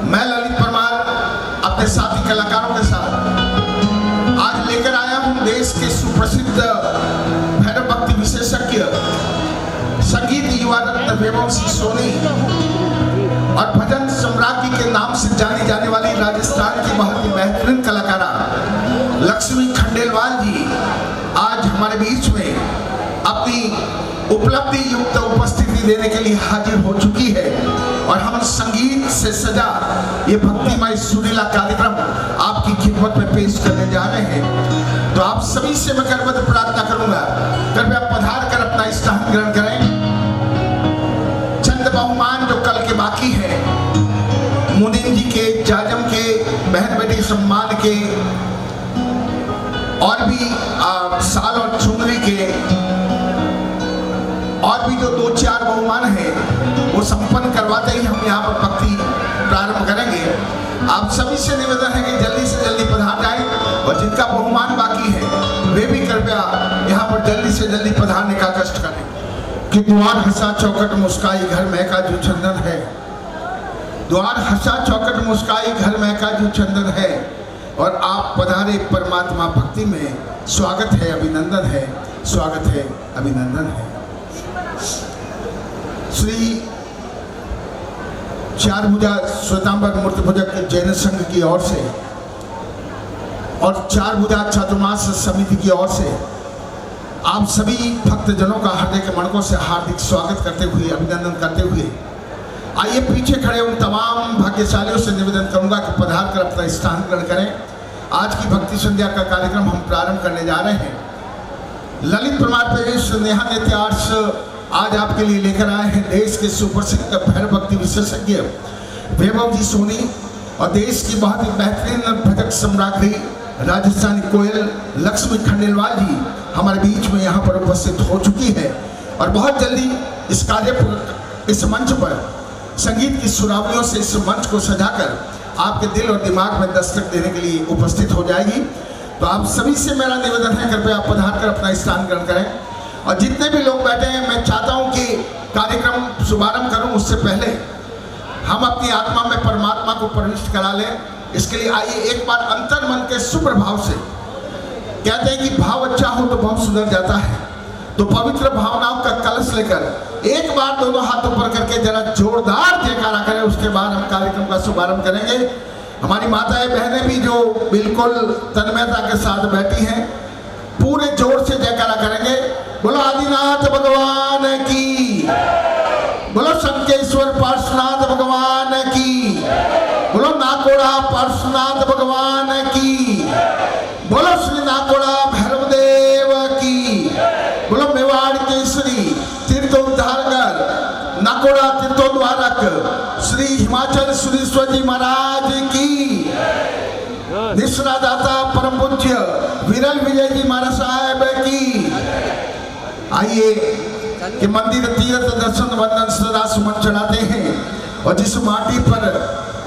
मैं ललित परमार अपने साथी कलाकारों के साथ आज लेकर आया हूं देश के सुप्रसिद्ध भैरव भक्ति विशेषज्ञ संगीत युवा रत्न वैभव सिंह सोनी और भजन सम्राज्ञी के नाम से जानी जाने वाली राजस्थान की बहुत ही बेहतरीन कलाकारा लक्ष्मी खंडेलवाल जी आज हमारे बीच में अपनी उपलब्धि युक्त उपस्थिति देने के लिए हाजिर हो चुकी है और हम संगीत से सजा ये भक्तिमय सुरीला कार्यक्रम आपकी खिदमत में पेश करने जा रहे हैं। तो आप सभी से मैं करबद्ध प्रार्थना करूंगा, कृपया पधार कर अपना स्थान ग्रहण करें। चंद बहुमान जो कल के बाकी है, मुनीम जी के, जाजम के, बहन बेटी सम्मान के और भी साल और चुनरी के और भी जो 2-4 बहुमान हैं वो संपन्न करवाते ही हम यहाँ पर भक्ति प्रारंभ करेंगे। आप सभी से निवेदन है कि जल्दी से जल्दी पधार जाएं और जिनका बहुमान बाकी है वे भी कृपया यहाँ पर जल्दी से जल्दी पधारने का कष्ट करें। कि द्वार हंसा चौखट मुस्काई घर महका जो चंदन है, द्वार हंसा चौखट मुस्काई घर महका जो चंदन है, और आप पधारे परमात्मा भक्ति में। स्वागत है, अभिनंदन है, स्वागत है, अभिनंदन है। श्री चार भुजा श्वेतांबर मूर्ति भुजक जैन संघ की ओर से और चार भुजा चातुर्मास समिति की ओर से आप सभी भक्तजनों का हृदय के मणकों से हार्दिक स्वागत करते हुए, अभिनंदन करते हुए आइए पीछे खड़े उन तमाम भाग्यशालियों से निवेदन करूंगा कि पधार कर अपना स्थान ग्रहण करें। आज की भक्ति संध्या का कार्यक्रम हम प्रारंभ करने जा रहे हैं। ललित परमार प्रवेश नेहा नृत्य आर्ट्स आज आपके लिए लेकर आए हैं देश के सुप्रसिद्ध भैरव भक्ति विशेषज्ञ वैभव जी सोनी और देश की बहुत ही बेहतरीन भजक सम्राज्ञी राजस्थानी कोयल लक्ष्मी खंडेलवाल जी हमारे बीच में यहाँ पर उपस्थित हो चुकी है और बहुत जल्दी इस इस मंच पर संगीत की सुरावलियों से इस मंच को सजाकर आपके दिल और दिमाग में दस्तक देने के लिए उपस्थित हो जाएगी। तो आप सभी से मेरा निवेदन है, कृपया आप पधार कर अपना स्थान ग्रहण करें। और जितने भी लोग बैठे हैं, मैं चाहता हूं कि कार्यक्रम शुभारंभ करूं उससे पहले हम अपनी आत्मा में परमात्मा को प्रविष्ट करा लें। इसके लिए आइए एक बार अंतर मन के सुप्रभाव से, कहते हैं कि भाव अच्छा हो तो भाव सुधर जाता है, तो पवित्र भावनाओं का कलश लेकर एक बार दोनों हाथ ऊपर करके जरा जोरदार जयकारा करें। उसके बाद हम कार्यक्रम का शुभारंभ करेंगे। हमारी माताएं बहनें भी जो बिल्कुल तन्मयता के साथ बैठी हैं, पूरे जोर से जयकारा करेंगे। बोलो आदिनाथ भगवान की, बोलो शंकेश्वर पार्श्वनाथ भगवान की, बोलो नाकोड़ा पार्श्वनाथ भगवान की, बोलो श्री नाकोड़ा भैरव देव की, बोलो मेवाड़ केसरी तीर्थोद्धारकर नाकोड़ा तीर्थोद्वारक श्री हिमाचल सुरेश्वर जी महाराज की, निश्रादाता परम पूज्य विरल विजय जी महाराज साहब की। आइए कि मंदिर तीर्थ दर्शन वंदन सदा सुमन चढ़ाते हैं और जिस माटी पर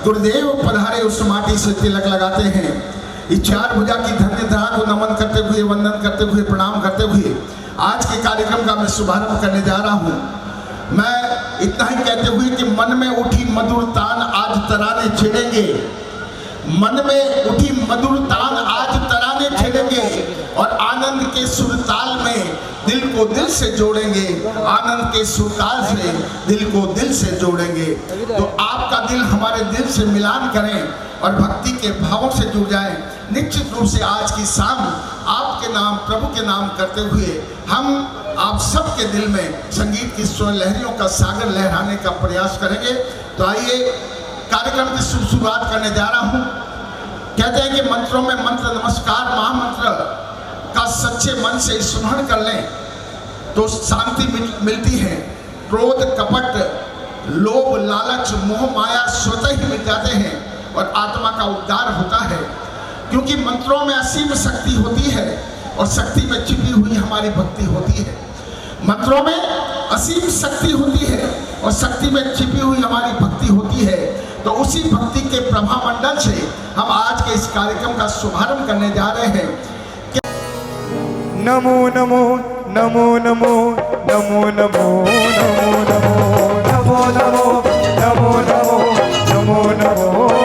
गुरुदेव पधारे उस माटी से तिलक लगाते हैं। इस चार भुजा की धन्य धरा को नमन करते हुए, वंदन करते हुए, प्रणाम करते हुए आज के कार्यक्रम का मैं शुभारंभ करने जा रहा हूं। मैं इतना ही कहते हुए कि मन में उठी मधुर तान आज तराने छेड़ेंगे, मन में उठी मधुर तान आज तराने छेड़ेंगे और आनंद के सुरताल में दिल को दिल से जोड़ेंगे, आनंद के सुरताल से दिल को दिल से जोड़ेंगे। तो आपका दिल हमारे दिल से मिलान करें और भक्ति के भावों से जुड़ जाए। निश्चित रूप से आज की शाम आपके नाम, प्रभु के नाम करते हुए हम आप सबके दिल में संगीत की स्वर लहरियों का सागर लहराने का प्रयास करेंगे। तो आइए कार्यक्रम की शुरुआत करने जा रहा हूं। कहते हैं कि मंत्रों में मंत्र नमस्कार महामंत्र का सच्चे मन से स्मरण कर लें तो शांति मिलती है। क्रोध, कपट, लोभ, लालच, मोह, माया स्वतः ही मिट जाते हैं और आत्मा का उद्धार होता है, क्योंकि मंत्रों में असीम शक्ति होती है और शक्ति में छिपी हुई हमारी भक्ति होती है। मंत्रों में असीम शक्ति होती है और शक्ति में छिपी हुई हमारी भक्ति होती है। तो उसी भक्ति के प्रभा मंडल से हम आज के इस कार्यक्रम का शुभारंभ करने जा रहे हैं। नमो नमो नमो नमो नमो नमो नमो नमो नमो नमो नमो नमो नमो नमो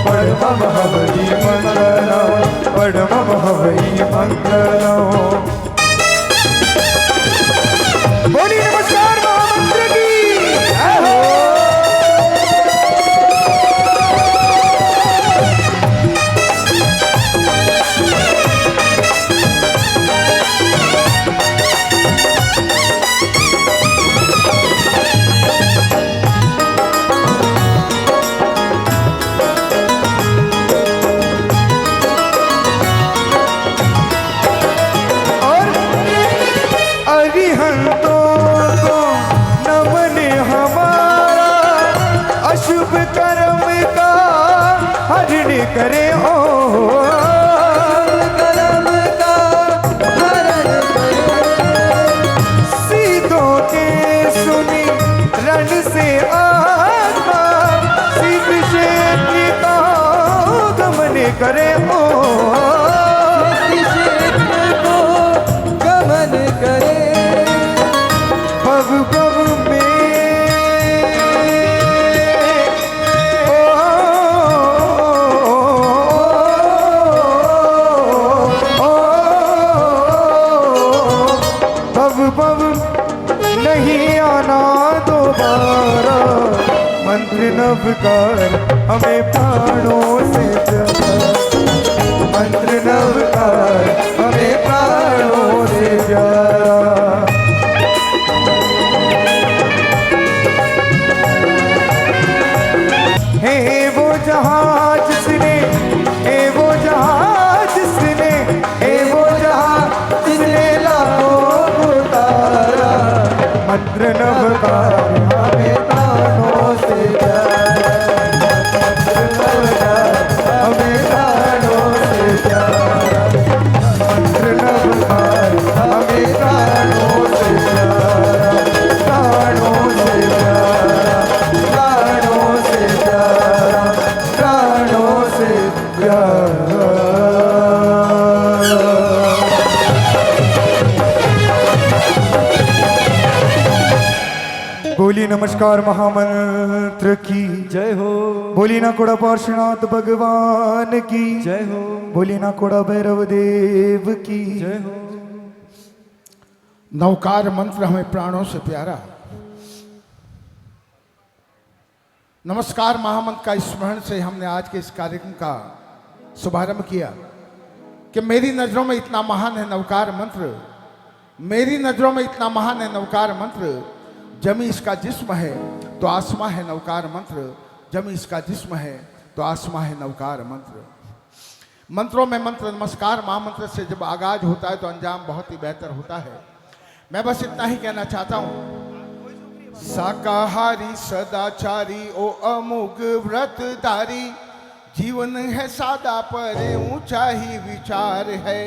परमं हवै मङ्गलं परमं हवै मङ्गलम्। बोलिए नमस्कार महामंत्र की जय हो। करे हो कर्म का हरण करे, सीधों के सुनी रण से आत्मा, सीध क्षेत्र का गमन करे हो, क्षेत्र को गमन करे, भव भव में नहीं आना दोबारा, मंत्र नवकार हमें प्राणों से प्यारा, मंत्र नवकार हमें प्राणों से प्यारा। हे वो जहां जिसने, हे वो जहां जिसने, हे वो जहां जिसने लाखों उतारा, मंत्र नवकार हमें प्राणों से प्यारा, मंत्र नवकार हमें प्राणों से प्यारा, मंत्र नवकार हमें प्राणों से प्यारा, प्राणों से प्यारा, प्राणों से प्यारा, प्राणों से प्यारा। बोली नमस्कार महामंत्र की जय हो। बोली ना कोड़ा पार्श्वनाथ भगवान की जय हो। बोली ना कोड़ा भैरव देव की जय हो। नवकार मंत्र हमें प्राणों से प्यारा। नमस्कार महामंत्र का स्मरण से हमने आज के इस कार्यक्रम का शुभारंभ किया कि मेरी नजरों में इतना महान है नवकार मंत्र, मेरी नजरों में इतना महान है नवकार मंत्र, जमी इसका जिस्म है तो आसमां है नवकार मंत्र, जमी इसका जिस्म है तो आसमां है नवकार मंत्र। मंत्रों में मंत्र नमस्कार महामंत्र से जब आगाज होता है तो अंजाम बहुत ही बेहतर होता है। मैं बस इतना ही कहना चाहता हूं, शाकाहारी सदाचारी ओ अमुक व्रतधारी, जीवन है सादा पर ऊंचा ही विचार है,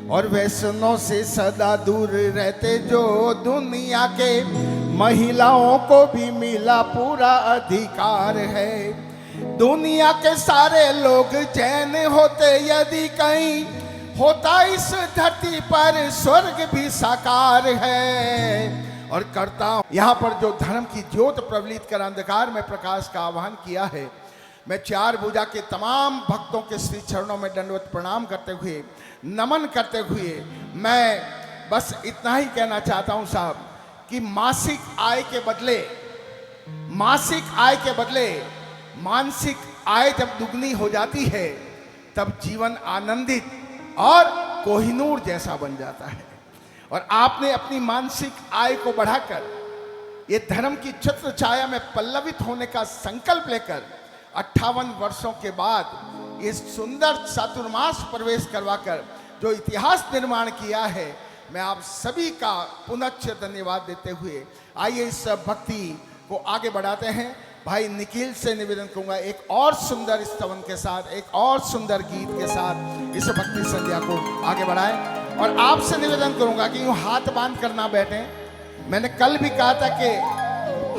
और व्यसनों से सदा दूर रहते जो दुनिया के, महिलाओं को भी मिला पूरा अधिकार है। दुनिया के सारे लोग चैन होते यदि कहीं, होता इस धरती पर स्वर्ग भी साकार है। और करता हूं यहाँ पर जो धर्म की ज्योत प्रवलित कर अंधकार में प्रकाश का आह्वान किया है, मैं चार भुजा के तमाम भक्तों के श्री चरणों में दंडवत प्रणाम करते हुए, नमन करते हुए मैं बस इतना ही कहना चाहता हूं साहब कि मासिक आय के बदले मानसिक आय जब दुगनी हो जाती है, तब जीवन आनंदित और कोहिनूर जैसा बन जाता है। और आपने अपनी मानसिक आय को बढ़ाकर ये धर्म की छत्र छाया में पल्लवित होने का संकल्प लेकर 58 वर्षों के बाद इस सुंदर चातुर्मास प्रवेश करवाकर जो इतिहास निर्माण किया है, मैं आप सभी का पुनश्च धन्यवाद देते हुए आइए इस भक्ति को आगे बढ़ाते हैं। भाई निखिल से निवेदन करूंगा एक और सुंदर स्तवन के साथ, एक और सुंदर गीत के साथ इस भक्ति संध्या को आगे बढ़ाएं। और आपसे निवेदन करूंगा कि यूं हाथ बांध कर ना बैठें। मैंने कल भी कहा था कि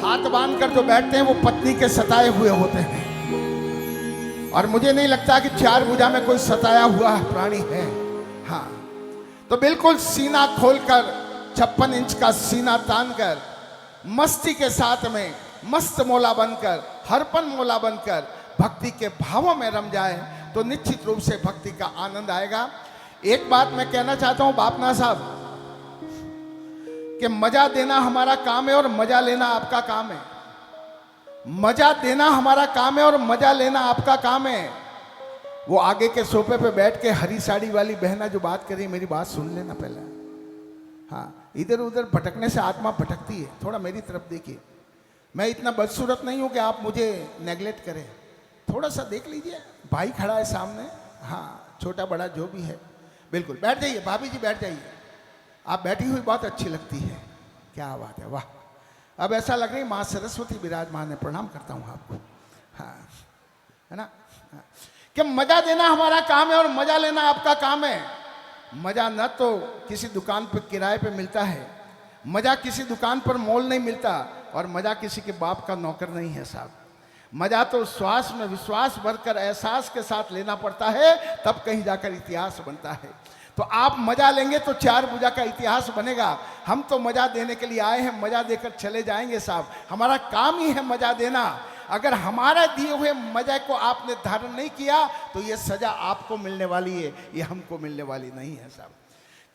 हाथ बांध कर जो बैठते हैं वो पत्नी के सताए हुए होते हैं, और मुझे नहीं लगता कि चार भुजा में कोई सताया हुआ प्राणी है। हाँ, तो बिल्कुल सीना खोलकर 56 इंच का सीना तानकर मस्ती के साथ में मस्त मोला बनकर, हरपन मोला बनकर भक्ति के भावों में रम जाए तो निश्चित रूप से भक्ति का आनंद आएगा। एक बात मैं कहना चाहता हूं बापना साहब कि मजा देना हमारा काम है और मजा लेना आपका काम है। मजा देना हमारा काम है और मजा लेना आपका काम है। वो आगे के सोफे पे बैठ के हरी साड़ी वाली बहना जो बात कर रही है, मेरी बात सुन लेना पहले। हाँ, इधर उधर भटकने से आत्मा भटकती है, थोड़ा मेरी तरफ देखिए। मैं इतना बदसूरत नहीं हूं कि आप मुझे नेगलेक्ट करें, थोड़ा सा देख लीजिए, भाई खड़ा है सामने। हाँ, छोटा बड़ा जो भी है, बिल्कुल बैठ जाइए भाभी जी, बैठ जाइए। आप बैठी हुई बहुत अच्छी लगती है, क्या बात है, वाह। अब ऐसा लग रही माँ सरस्वती विराजमान है, प्रणाम करता हूँ आपको। हाँ, है ना। हाँ। कि मजा देना हमारा काम है और मजा लेना आपका काम है। मजा न तो किसी दुकान पर किराए पे मिलता है, मजा किसी दुकान पर मोल नहीं मिलता, और मजा किसी के बाप का नौकर नहीं है साहब। मजा तो श्वास में विश्वास भरकर एहसास के साथ लेना पड़ता है, तब कहीं जाकर इतिहास बनता है। तो आप मजा लेंगे तो 4 भुजा का इतिहास बनेगा। हम तो मजा देने के लिए आए हैं, मजा देकर चले जाएंगे साहब। हमारा काम ही है मजा देना। अगर हमारा दिए हुए मजा को आपने धारण नहीं किया तो ये सजा आपको मिलने वाली है, ये हमको मिलने वाली नहीं है साहब।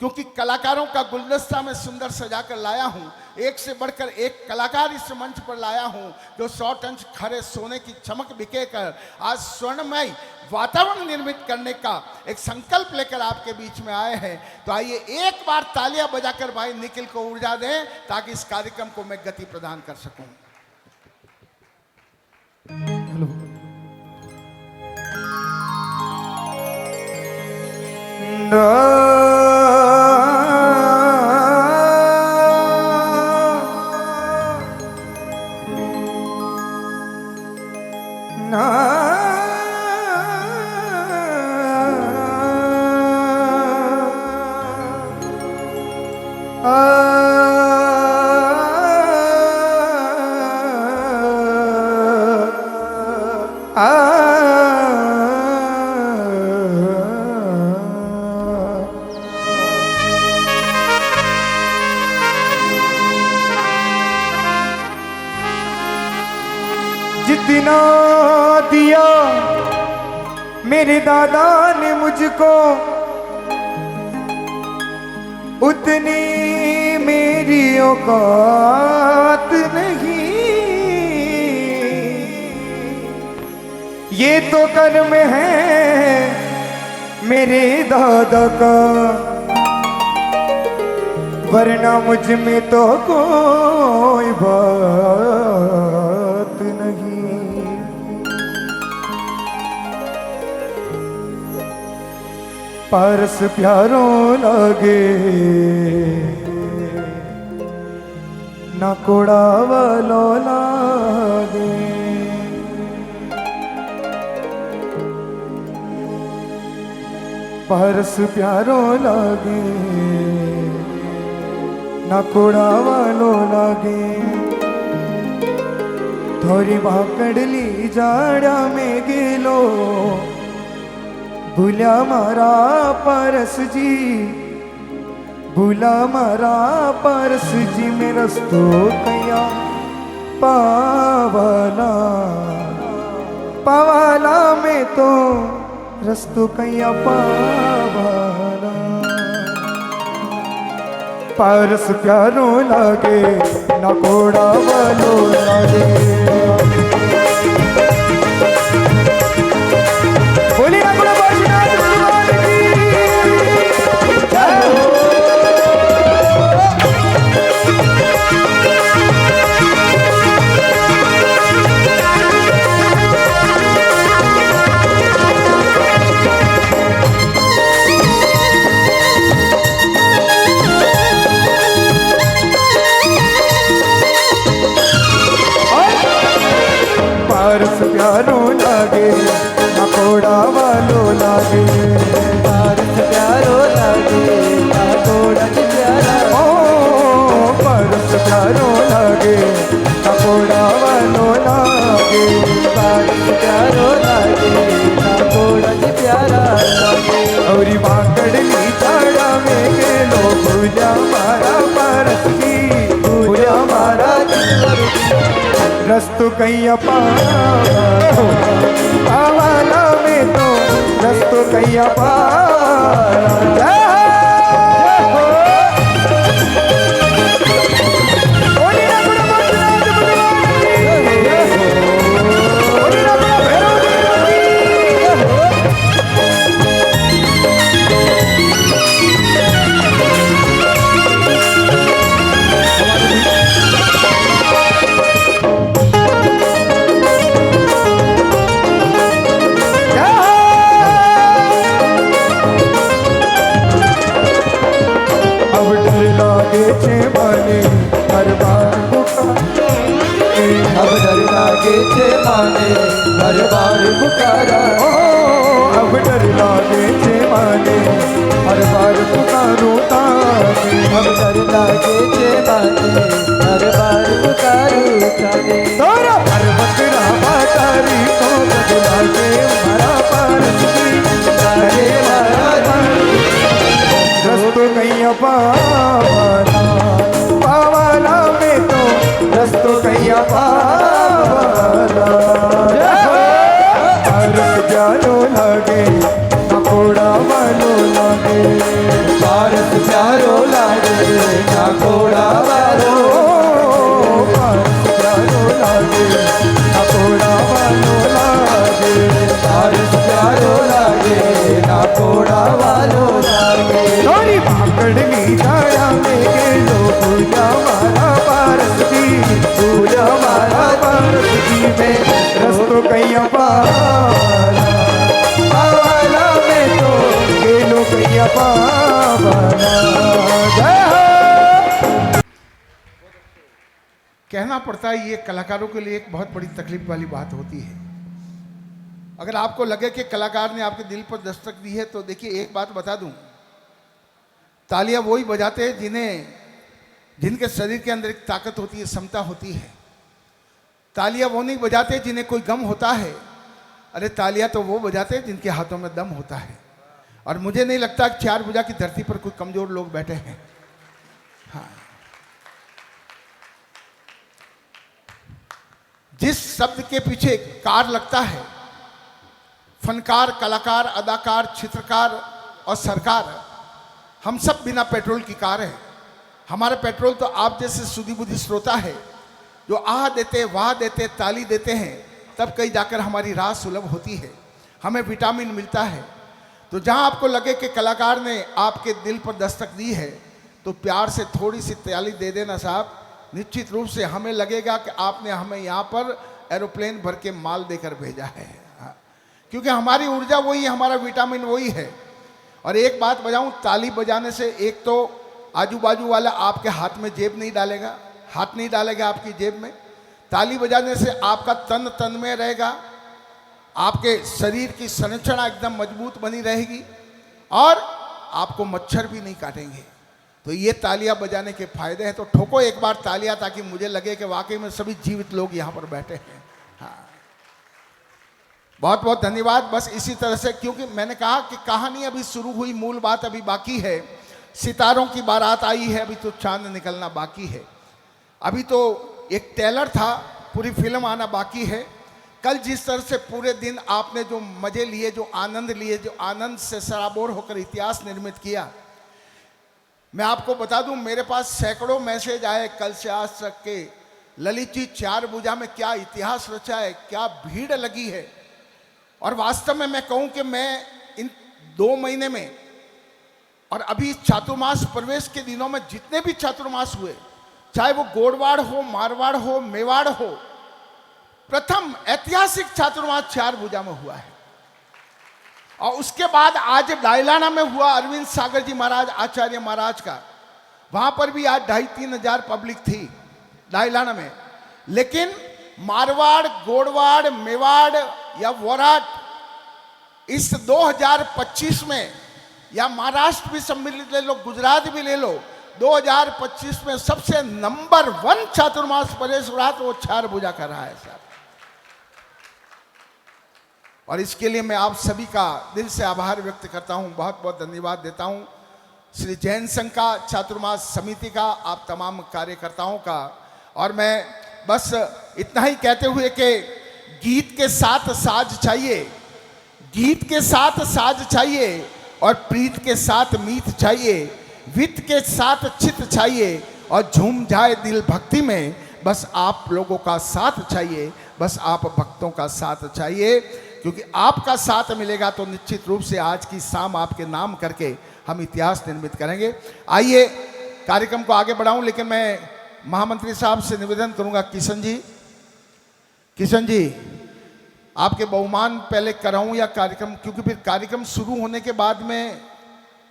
क्योंकि कलाकारों का गुलदस्ता मैं सुंदर सजा कर लाया हूं, एक से बढ़कर एक कलाकार इस मंच पर लाया हूं, जो 100 टन खरे सोने की चमक बिके कर आज स्वर्णमय वातावरण निर्मित करने का एक संकल्प लेकर आपके बीच में आए हैं। तो आइए एक बार तालियां बजाकर भाई निखिल को ऊर्जा दें, ताकि इस कार्यक्रम को मैं गति प्रदान कर सकूं। जितना दिया मेरे दादा ने मुझको, उतनी मेरी औकात नहीं। ये तो कर्म है मेरे दादा का, वरना मुझ में तो कोई बात नहीं। पारस प्यारो लागे ना कोड़ा वालो लागे, पारस प्यारो लागे ना कोड़ा वालो लागे। थोड़ी भाकड़ली जाड़ा में गेलो, भूला मारा पारस जी, भूला मारा पारस जी में रस्तो कया पावाला, पावाला में तो रस्तो कया पावाला। पारस प्यारो लागे ना कोड़ा वालो लागे। बोली ना कोड़ा बाजनाथ भगवान की। पारस प्यारो लागे ना कोड़ा वालो लागे, पारस प्यारो लागे ना कोड़ा प्यारा। ओ पारस प्यारो लागे ना कोड़ा वालो लागे, पारस प्यारो लागे ना कोड़ा प्यारा लागे। और भाकड़ली जाड़ा में गेलो, भूला मारा पारस की, भूला मारा रस्तु कैया पावाला में तो रस्तु कैया पावाला। अब डर लागे छे माने हर बार पुकारा। अब डर लागे छे माने हर बार पुकारो ताने। अब डर लागे छे माने हर बार पुकारो ताने। तोरा पर्वत रामा तारी तो बदला के मारा पारस की लागे मारा रस्तो कैया पावाला पावाला में तो रस्तो कैया पावाला। पारस जानो लागे नकोड़ा वालो लागे। पारस प्यारो लागे ना कोड़ा वालो। पारस जानो लागे नकोड़ा वालो लागे। पारस प्यारो लागे ना कोड़ा वालो लागे। थोड़ी भाकड़नी छाया में गेलो पूजा मारा पारस की। पूजा मारा पारस की में रस्तो कैया पावाला पावाला में तो गेलो कैया पावाला। जय हो। कहना पड़ता है ये कलाकारों के लिए एक बहुत बड़ी तकलीफ वाली बात होती है। अगर आपको लगे कि कलाकार ने आपके दिल पर दस्तक दी है तो देखिए एक बात बता दूं, तालियां वही बजाते हैं जिनके शरीर के अंदर एक ताकत होती है, क्षमता होती है। तालियां वो नहीं बजाते जिन्हें कोई गम होता है। अरे तालियां तो वो बजाते हैं जिनके हाथों में दम होता है। और मुझे नहीं लगता कि 4 भुजा की धरती पर कोई कमजोर लोग बैठे हैं। हाँ, जिस शब्द के पीछे कार लगता है, फनकार, कलाकार, अदाकार, चित्रकार और सरकार, हम सब बिना पेट्रोल की कार है। हमारा पेट्रोल तो आप जैसे सुधी बुद्धि श्रोता है जो आह देते, वाह देते, ताली देते हैं, तब कहीं जाकर हमारी राह सुलभ होती है, हमें विटामिन मिलता है। तो जहां आपको लगे कि कलाकार ने आपके दिल पर दस्तक दी है तो प्यार से थोड़ी सी ताली दे देना साहब। निश्चित रूप से हमें लगेगा कि आपने हमें यहाँ पर एरोप्लेन भर के माल देकर भेजा है। क्योंकि हमारी ऊर्जा वही है, हमारा विटामिन वही है। और एक बात बजाऊं, ताली बजाने से एक तो आजू बाजू वाला आपके हाथ में जेब नहीं डालेगा, हाथ नहीं डालेगा आपकी जेब में। ताली बजाने से आपका तन तन में रहेगा, आपके शरीर की संरचना एकदम मजबूत बनी रहेगी और आपको मच्छर भी नहीं काटेंगे। तो ये तालियां बजाने के फायदे हैं। तो ठोको एक बार तालियां ताकि मुझे लगे कि वाकई में सभी जीवित लोग यहाँ पर बैठे हैं। हाँ, बहुत बहुत धन्यवाद। बस इसी तरह से, क्योंकि मैंने कहा कि कहानी अभी शुरू हुई, मूल बात अभी बाकी है। सितारों की बारात आई है, अभी तो चांद निकलना बाकी है। अभी तो एक ट्रेलर था, पूरी फिल्म आना बाकी है। कल जिस तरह से पूरे दिन आपने जो मजे लिए, जो आनंद लिए, जो आनंद से सराबोर होकर इतिहास निर्मित किया, मैं आपको बता दूं मेरे पास सैकड़ों मैसेज आए कल से आज तक के, ललित जी 4 भुजा में क्या इतिहास रचा है, क्या भीड़ लगी है। और वास्तव में मैं कहूं कि मैं इन 2 महीने में और अभी चातुर्मास प्रवेश के दिनों में जितने भी चातुर्मास हुए, चाहे वो गोड़वाड़ हो, मारवाड़ हो, मेवाड़ हो, प्रथम ऐतिहासिक चातुर्मास 4 भुजा में हुआ है। और उसके बाद आज डायलाना में हुआ अरविंद सागर जी महाराज आचार्य महाराज का, वहां पर भी आज 2,5-3 हजार पब्लिक थी डायलाना में। लेकिन मारवाड़, गोड़वाड़, मेवाड़ या वोराट इस 2025 में, या महाराष्ट्र भी सम्मिलित ले लो, गुजरात भी ले लो, 2025 में सबसे नंबर 1 चातुर्मास प्रवेश रहा तो वो 4 भुजा का रहा है साहब। और इसके लिए मैं आप सभी का दिल से आभार व्यक्त करता हूं, बहुत बहुत धन्यवाद देता हूं श्री जैन संघ का, चातुर्मास समिति का, आप तमाम कार्यकर्ताओं का। और मैं बस इतना ही कहते हुए कि गीत के साथ साज चाहिए, गीत के साथ साज चाहिए, और प्रीत के साथ मीत चाहिए, वित्त के साथ चित चाहिए, और झूम जाए दिल भक्ति में। बस आप लोगों का साथ चाहिए, बस आप भक्तों का साथ चाहिए, क्योंकि आपका साथ मिलेगा तो निश्चित रूप से आज की शाम आपके नाम करके हम इतिहास निर्मित करेंगे। आइए कार्यक्रम को आगे बढ़ाऊं, लेकिन मैं महामंत्री साहब से निवेदन करूंगा, किशन जी आपके बहुमान पहले कराऊं या कार्यक्रम, क्योंकि फिर कार्यक्रम शुरू होने के बाद में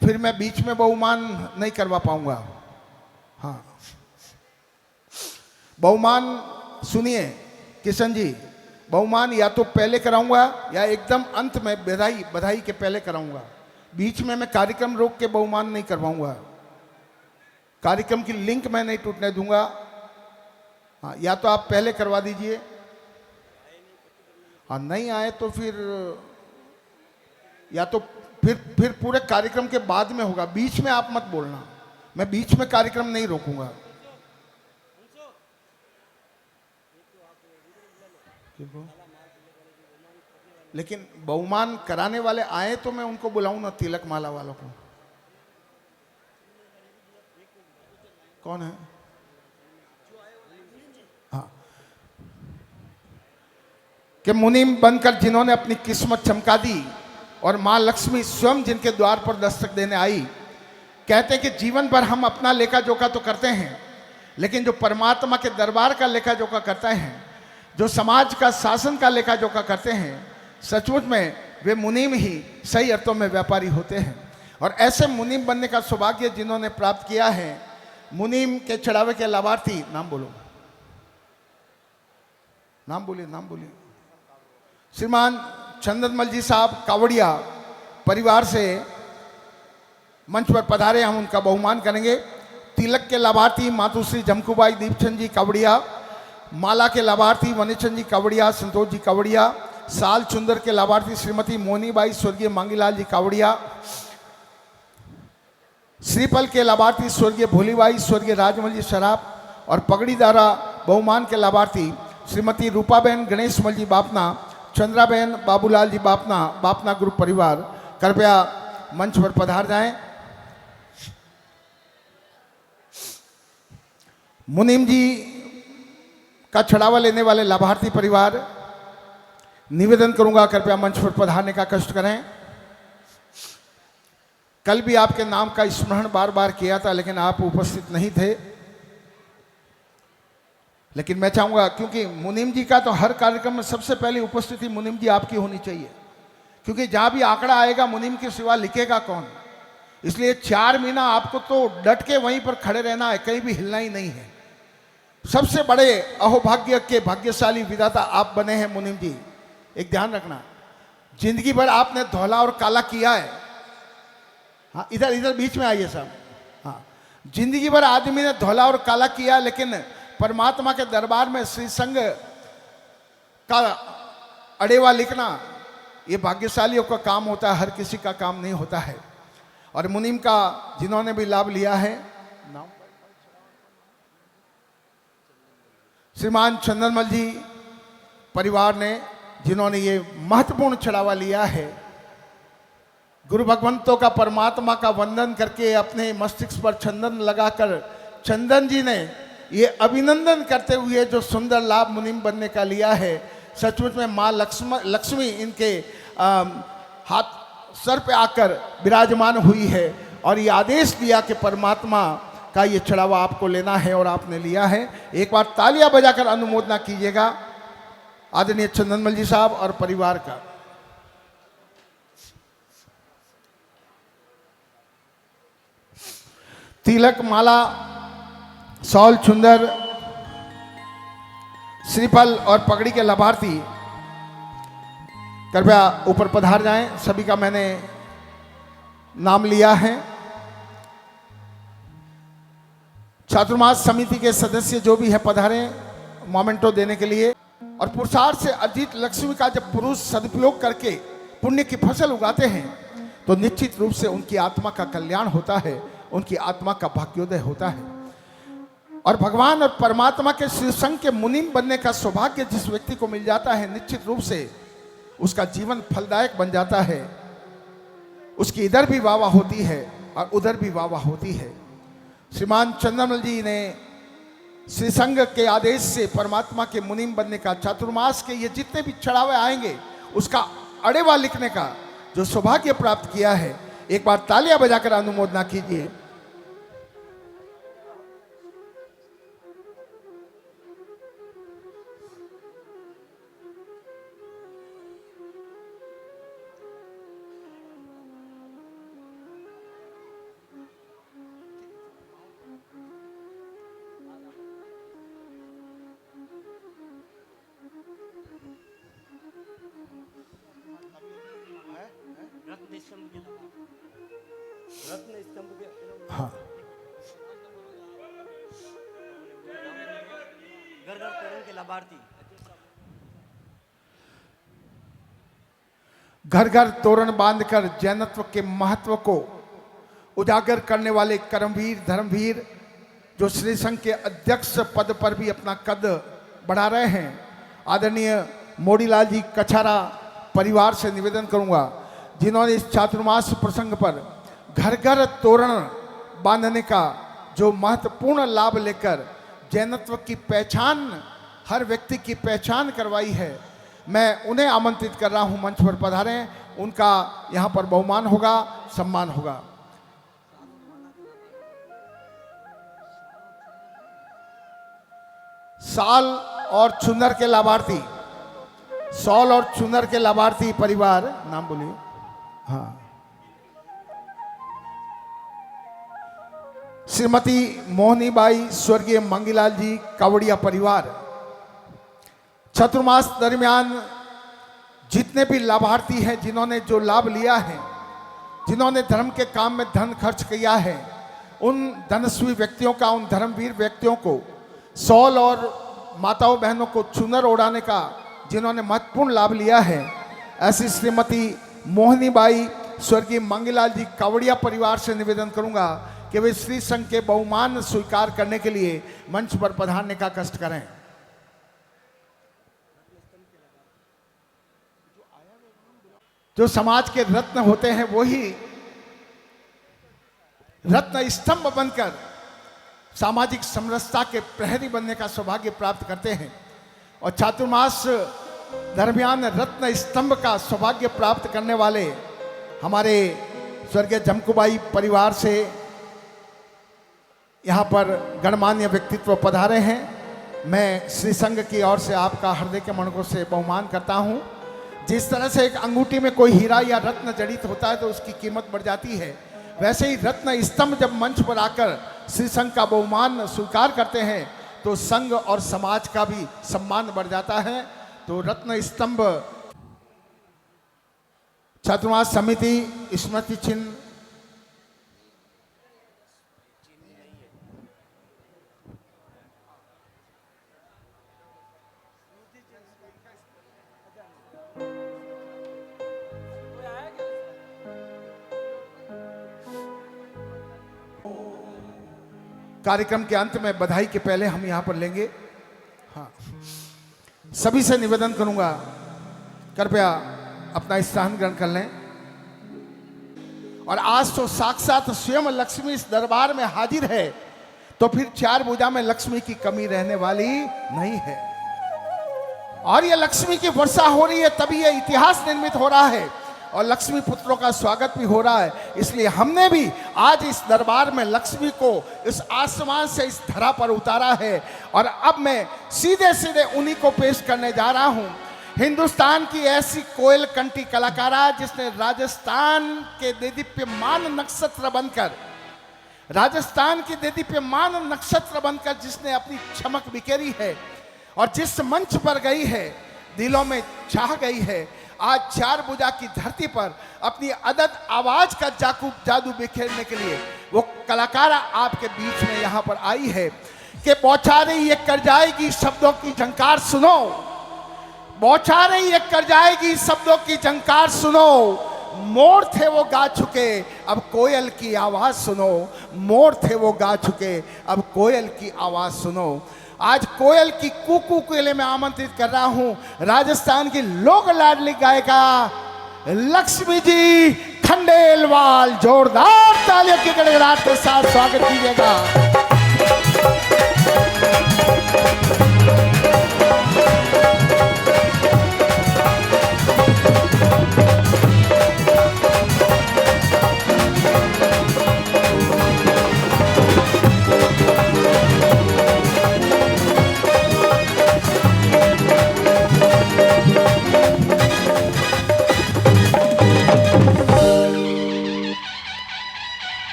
फिर मैं बीच में बहुमान नहीं करवा पाऊंगा। हाँ, बहुमान सुनिए किशन जी, बहुमान या तो पहले कराऊंगा या एकदम अंत में बधाई के पहले कराऊंगा। बीच में मैं कार्यक्रम रोक के बहुमान नहीं करवाऊंगा, कार्यक्रम की लिंक मैं नहीं टूटने दूंगा। हाँ, या तो आप पहले करवा दीजिए, हाँ नहीं आए तो फिर या तो फिर पूरे कार्यक्रम के बाद में होगा, बीच में आप मत बोलना, मैं बीच में कार्यक्रम नहीं रोकूंगा। लेकिन बहुमान कराने वाले आए तो मैं उनको बुलाऊं ना, तिलक माला वालों को। कौन है? हाँ, कि मुनीम बनकर जिन्होंने अपनी किस्मत चमका दी और मां लक्ष्मी स्वयं जिनके द्वार पर दस्तक देने आई। कहते हैं कि जीवन भर हम अपना लेखा जोखा तो करते हैं, लेकिन जो परमात्मा के दरबार का लेखा जोखा करते हैं, जो समाज का शासन का लेखा जोखा करते हैं, सचमुच में वे मुनीम ही सही अर्थों में व्यापारी होते हैं। और ऐसे मुनीम बनने का सौभाग्य जिन्होंने प्राप्त किया है, मुनीम के चढ़ावे के लाभार्थी, नाम बोलो, नाम बोलिए, श्रीमान चंदनमल जी साहब कावड़िया परिवार से मंच पर पधारे, हम उनका बहुमान करेंगे। तिलक के लाभार्थी मातुश्री जमकुबाई दीपचंद जी कावड़िया, माला के लाभार्थी वनीचंद जी कावड़िया, संतोष जी कावड़िया, साल चुंदर के लाभार्थी श्रीमती मोहनीबाई स्वर्गीय मांगीलाल जी कावड़िया, श्रीफल के लाभार्थी स्वर्गीय भोलीबाई स्वर्गीय राजमल जी शराब, और पगड़ी द्वारा बहुमान के लाभार्थी श्रीमती रूपाबेन गणेशमल जी बापना, चंद्राबेन बाबूलाल जी बापना ग्रुप परिवार, कृपया मंच पर पधार जाएं। मुनीम जी का छड़ावा लेने वाले लाभार्थी परिवार, निवेदन करूंगा कृपया मंच पर पधारने का कष्ट करें। कल भी आपके नाम का स्मरण बार बार किया था, लेकिन आप उपस्थित नहीं थे। लेकिन मैं चाहूंगा, क्योंकि मुनीम जी का तो हर कार्यक्रम में सबसे पहले उपस्थिति मुनीम जी आपकी होनी चाहिए, क्योंकि जहां भी आंकड़ा आएगा मुनीम के सिवा लिखेगा कौन। इसलिए 4 महीना आपको तो डट के वहीं पर खड़े रहना है, कहीं भी हिलना ही नहीं है। सबसे बड़े अहोभाग्य के भाग्यशाली विधाता आप बने हैं मुनीम जी। एक ध्यान रखना, जिंदगी भर आपने धौला और काला किया है। हाँ, इधर बीच में आइए साहब। हाँ, जिंदगी भर आदमी ने धौला और काला किया, लेकिन परमात्मा के दरबार में श्री संघ का अड़ेवा लिखना ये भाग्यशालियों का काम होता है, हर किसी का काम नहीं होता है। और मुनीम का जिन्होंने भी लाभ लिया है, नाम श्रीमान चंदनमल जी परिवार ने, जिन्होंने ये महत्वपूर्ण चढ़ावा लिया है, गुरु भगवंतों का परमात्मा का वंदन करके अपने मस्तिष्क पर चंदन लगाकर चंदन जी ने ये अभिनंदन करते हुए जो सुंदर लाभ मुनीम बनने का लिया है, सचमुच में माँ लक्ष्मी इनके हाथ सर पे आकर विराजमान हुई है और ये आदेश दिया कि परमात्मा का ये चढ़ावा आपको लेना है और आपने लिया है। एक बार तालियां बजाकर अनुमोदना कीजिएगा आदरणीय चंदनमल जी साहब और परिवार का। तिलक माला, सौल चुंदर, श्रीफल और पगड़ी के लाभार्थी कृपया ऊपर पधार जाएं। सभी का मैंने नाम लिया है। चातुर्मास समिति के सदस्य जो भी है पधारें मोमेंटो देने के लिए। और पुरुषार्थ से अर्जित लक्ष्मी का जब पुरुष सदुपयोग करके पुण्य की फसल उगाते हैं तो निश्चित रूप से उनकी आत्मा का कल्याण होता है, उनकी आत्मा का भाग्योदय होता है। और भगवान और परमात्मा के श्री संग के मुनीम बनने का सौभाग्य जिस व्यक्ति को मिल जाता है, निश्चित रूप से उसका जीवन फलदायक बन जाता है। उसकी इधर भी वाह वाह होती है और उधर भी वाह वाह होती है। श्रीमान चंद्रमल जी ने श्री संघ के आदेश से परमात्मा के मुनीम बनने का, चातुर्मास के ये जितने भी चढ़ावे आएंगे उसका अड़ेवा लिखने का जो सौभाग्य प्राप्त किया है, एक बार तालियां बजाकर अनुमोदना कीजिए। हाँ, घर घर तोरण के लाभार्थी, घर घर तोरण बांधकर जैनत्व के महत्व को उजागर करने वाले कर्मवीर धर्मवीर जो श्री संघ के अध्यक्ष पद पर भी अपना कद बढ़ा रहे हैं, आदरणीय मोड़ीलाल जी कछारा परिवार से निवेदन करूंगा, जिन्होंने इस चातुर्मास प्रसंग पर घर घर तोरण बांधने का जो महत्वपूर्ण लाभ लेकर जैनत्व की पहचान, हर व्यक्ति की पहचान करवाई है, मैं उन्हें आमंत्रित कर रहा हूं मंच पर पधारें। उनका यहां पर बहुमान होगा, सम्मान होगा। साल और चुनर के लाभार्थी, सौल और चुनर के लाभार्थी परिवार, नाम बोलिए। हाँ, श्रीमती मोहनीबाई स्वर्गीय मंगीलाल जी कावड़िया परिवार। चतुर्मास दरमियान जितने भी लाभार्थी हैं, जिन्होंने जो लाभ लिया है, जिन्होंने धर्म के काम में धन खर्च किया है, उन धनस्वी व्यक्तियों का, उन धर्मवीर व्यक्तियों को, सौल और माताओं बहनों को चुनर ओढ़ाने का जिन्होंने महत्वपूर्ण लाभ लिया है, ऐसी श्रीमती मोहनीबाई स्वर्गीय मंगीलाल जी कावड़िया परिवार से निवेदन करूंगा कि वे श्री संघ के बहुमान स्वीकार करने के लिए मंच पर पधारने का कष्ट करें। जो समाज के रत्न होते हैं वही रत्न स्तंभ बनकर सामाजिक समरसता के प्रहरी बनने का सौभाग्य प्राप्त करते हैं, और चातुर्मास दरमियान रत्न स्तंभ का सौभाग्य प्राप्त करने वाले हमारे स्वर्गीय जमकुबाई परिवार से यहाँ पर गणमान्य व्यक्तित्व पधारे हैं। मैं श्री संघ की ओर से आपका हृदय के मणकों से बहुमान करता हूँ। जिस तरह से एक अंगूठी में कोई हीरा या रत्न जड़ित होता है तो उसकी कीमत बढ़ जाती है, वैसे ही रत्न स्तंभ जब मंच पर आकर श्री संघ का बहुमान स्वीकार करते हैं तो संघ और समाज का भी सम्मान बढ़ जाता है। तो रत्न स्तंभ चातुर्मास समिति स्मृति चिन्ह कार्यक्रम के अंत में बधाई के पहले हम यहां पर लेंगे। हाँ, सभी से निवेदन करूंगा कृपया अपना स्थान ग्रहण कर लें। और आज तो साक्षात स्वयं लक्ष्मी इस दरबार में हाजिर है, तो फिर चार भुजा में लक्ष्मी की कमी रहने वाली नहीं है। और ये लक्ष्मी की वर्षा हो रही है, तभी ये इतिहास निर्मित हो रहा है और लक्ष्मी पुत्रों का स्वागत भी हो रहा है। इसलिए हमने भी आज इस दरबार में लक्ष्मी को इस आसमान से इस धरा पर उतारा है। और अब मैं सीधे सीधे उन्हीं को पेश करने जा रहा हूं, हिंदुस्तान की ऐसी कोयल कंठी कलाकारा जिसने राजस्थान के देदीप्यमान नक्षत्र बनकर, राजस्थान की देदीप्यमान नक्षत्र बनकर जिसने अपनी चमक बिखेरी है और जिस मंच पर गई है दिलों में छा गई है। आज चार भुजा की धरती पर अपनी अदद आवाज का जादू बिखेरने के लिए वो कलाकारा आपके बीच में यहां पर आई है कि बौछारें ये कर जाएगी शब्दों की झंकार सुनो, बौछारें ये कर जाएगी शब्दों की झंकार सुनो, मोर थे वो गा चुके, अब कोयल की आवाज सुनो। मोर थे वो गा चुके, अब कोयल की आवाज सुनो। आज कोयल की कूकू के लिए मैं आमंत्रित कर रहा हूं राजस्थान की लोक लाडली गायिका लक्ष्मी जी खंडेलवाल। जोरदार तालियों की गड़गड़ाहट के साथ स्वागत कीजिएगा।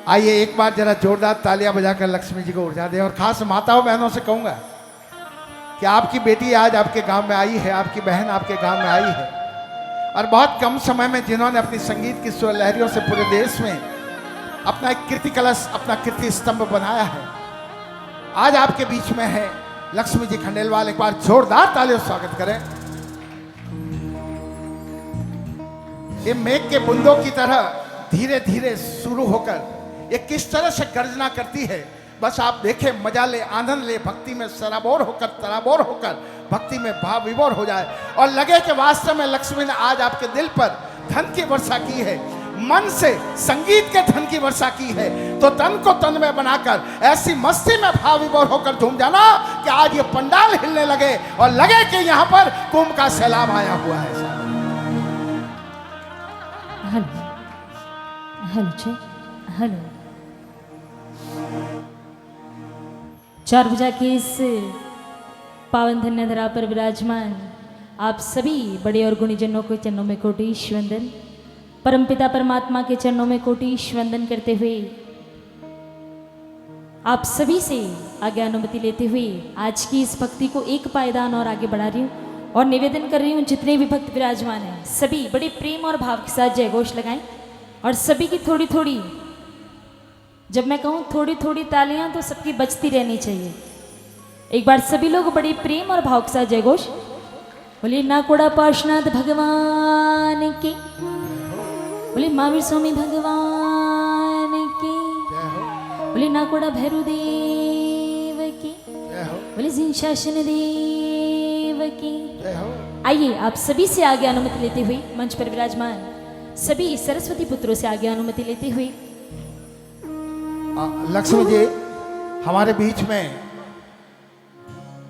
आइए एक बार जरा जोरदार तालियां बजाकर लक्ष्मी जी को ऊर्जा दें। और खास माताओं बहनों से कहूंगा कि आपकी बेटी आज आपके गांव में आई है, आपकी बहन आपके गांव में आई है, और बहुत कम समय में जिन्होंने अपनी संगीत की स्वर लहरियों से पूरे देश में अपना एक कीर्ति कलश, अपना कीर्ति स्तंभ बनाया है, आज आपके बीच में है लक्ष्मी जी खंडेलवाल। एक बार जोरदार तालियों से स्वागत करें। ये मेघ के बूंदों की तरह धीरे धीरे शुरू होकर ये किस तरह से गर्जना करती है, बस आप देखें, मजा ले, आनंद ले, भक्ति में सराबोर होकर, तराबोर होकर भक्ति में भाव विभोर हो जाए और लगे कि वास्तव में लक्ष्मी ने आज आपके दिल पर धन की वर्षा की है, मन से संगीत के धन की वर्षा की है। तो तन को तन में बनाकर ऐसी मस्ती में भाव विभोर होकर झूम जाना कि आज ये पंडाल हिलने लगे और लगे कि यहाँ पर कुंभ का सैलाब आया हुआ है। हेलो हेलो जी, हेलो। चार भुजा के इस पावन धन्य धरा पर विराजमान आप सभी बड़े और गुणीजनों के चरणों में कोटिश वंदन, परमपिता परमात्मा के चरणों में कोटिश वंदन करते हुए आप सभी से आगे अनुमति लेते हुए आज की इस भक्ति को एक पायदान और आगे बढ़ा रही हूँ और निवेदन कर रही हूँ जितने भी भक्त विराजमान हैं सभी बड़े प्रेम और भाव के साथ जयघोष लगाएं और सभी की थोड़ी थोड़ी, जब मैं कहूँ थोड़ी थोड़ी तालियां तो सबकी बजती रहनी चाहिए। एक बार सभी लोग बड़े प्रेम और भाव के साथ जयघोष। बोलिए नाकोड़ा पार्श्वनाथ भगवान की, बोलिए महावीर स्वामी भगवान की, बोलिए नाकोड़ा भैरव देव की, बोलिए जिनशासन देव की। आइए आप सभी से आगे अनुमति लेते हुए मंच पर विराजमान सभी सरस्वती पुत्रों से आगे अनुमति लेते हुए लक्ष्मी जी हमारे बीच में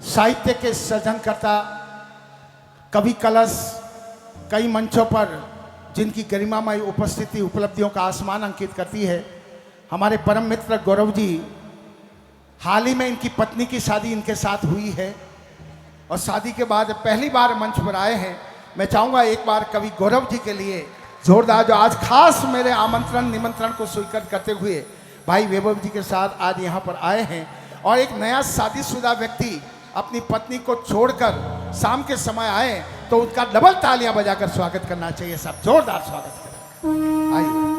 साहित्य के सृजनकर्ता, कवि कलश, कई मंचों पर जिनकी गरिमामय उपस्थिति उपलब्धियों का आसमान अंकित करती है, हमारे परम मित्र गौरव जी। हाल ही में इनकी पत्नी की शादी इनके साथ हुई है और शादी के बाद पहली बार मंच पर आए हैं। मैं चाहूँगा एक बार कवि गौरव जी के लिए जोरदार, जो आज खास मेरे आमंत्रण निमंत्रण को स्वीकार करते हुए भाई वैभव जी के साथ आज यहाँ पर आए हैं। और एक नया शादीशुदा व्यक्ति अपनी पत्नी को छोड़कर शाम के समय आए तो उनका डबल तालियां बजाकर स्वागत करना चाहिए। सब जोरदार स्वागत करें। आइए।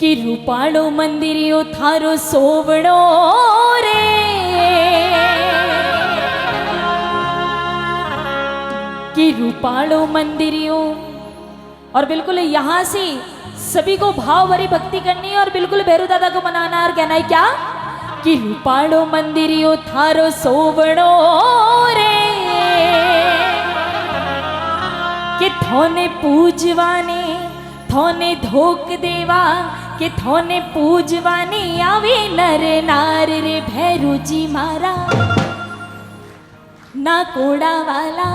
कि रूपाड़ो मंदिरियो थारो सोवड़ो रे, कि रूपाड़ो मंदिरियो। और बिल्कुल यहाँ से सभी को भाव भरी भक्ति करनी है और बिल्कुल भैरू दादा को मनाना और कहना है क्या कि रूपाड़ो मंदिरियो थारो सोवड़ो रे, कि थोने पूजवाने थोने धोक देवा, के थोने पूजवानी आवे नर नार रे। भैरू जी मारा ना कोड़ा वाला,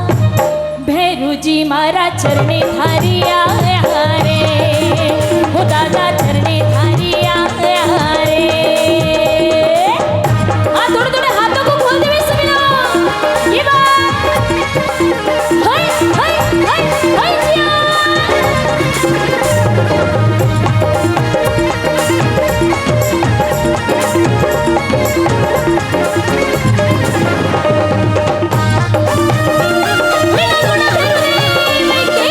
भैरू जी मारा चरणे थारी आया रे, हो दादा चरणे थारी आया रे। थोड़े थोड़े हाथों को खोल दे सभी लोग, ये बात हाय हाय हाय हाय जिया। के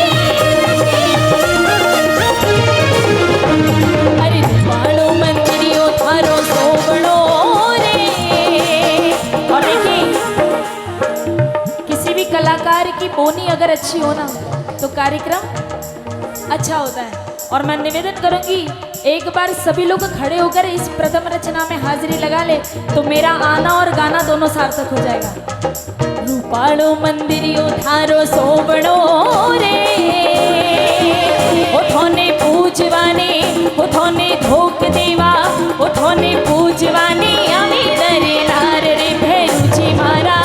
अच्छी हो ना तो कार्यक्रम अच्छा होता है। और मैं निवेदन करूंगी एक बार सभी लोग खड़े होकर इस प्रथम रचना में हाजिरी लगा ले तो मेरा आना और गाना दोनों सार्थक हो जाएगा। रूपालो मंदिरियो थारो सोबड़ो रे उठोने पूजवाने उठोने धोक देवा उठोने पूजवाने आमी दरे नार रे भैरूजी मारा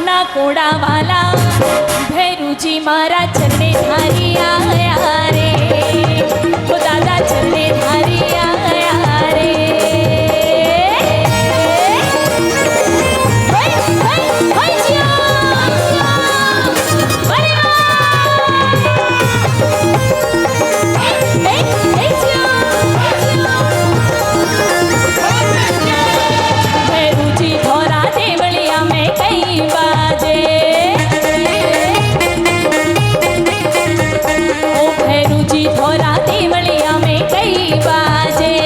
ना कोड़ा वाला भैरूजी मारा चलने धारी आया रे ओ दादा चलने धारी आया रे। हाय हाय हाय जिया अरे ए जिया भैरूजी थोड़ा देवलिया में कई बाजे भैरूजी थोड़ा देवलिया में कई बाजे